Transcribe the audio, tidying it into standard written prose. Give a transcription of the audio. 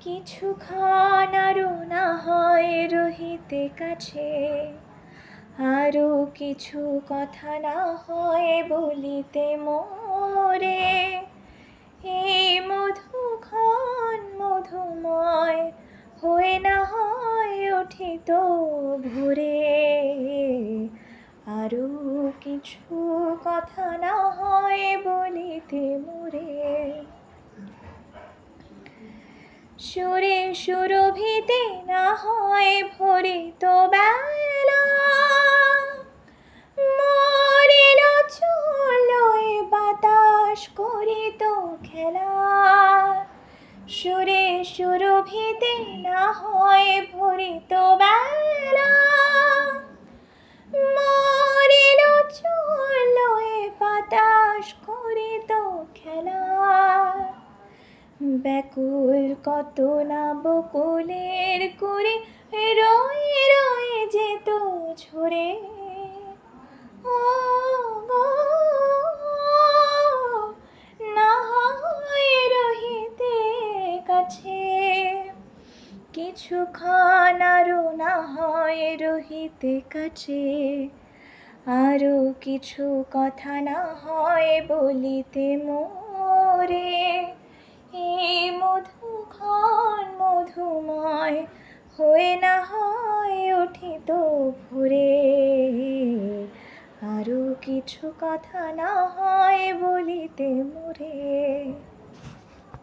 কিছুক্ষণ আরো না হয় রহিতে কাছে, আরো কিছু কথা না হয় বলিতে মোরে। এই মধুক্ষণ মধুময় হয়ে না হয় উঠিত ভোরে, আরো কিছু কথা না হয় বলিতে মোরে। সুরে সুরভিতে না হয় ভরিত বেলা, মরিল চুলোয় বাতাস করিত খেলা। সুরে সুরভিতে না হয় ভরিত বেলা, মরিল চুলোয় বাতাস করিত খেলা। ব্যাকুল কত না বকুলের কুড়ি রয়ে রয়ে যেত ঝরে। ও গো, না হয় রহিতে কাছে, কিছুক্ষণ আরো না হয় রহিতে কাছে, আরো কিছু কথা না হয় বলিতে মোরে। এই মধুক্ষণ মধুময় হয়ে না হয় উঠিত ভোরে, আরো কিছু কথা না হয় বলিতে মোরে।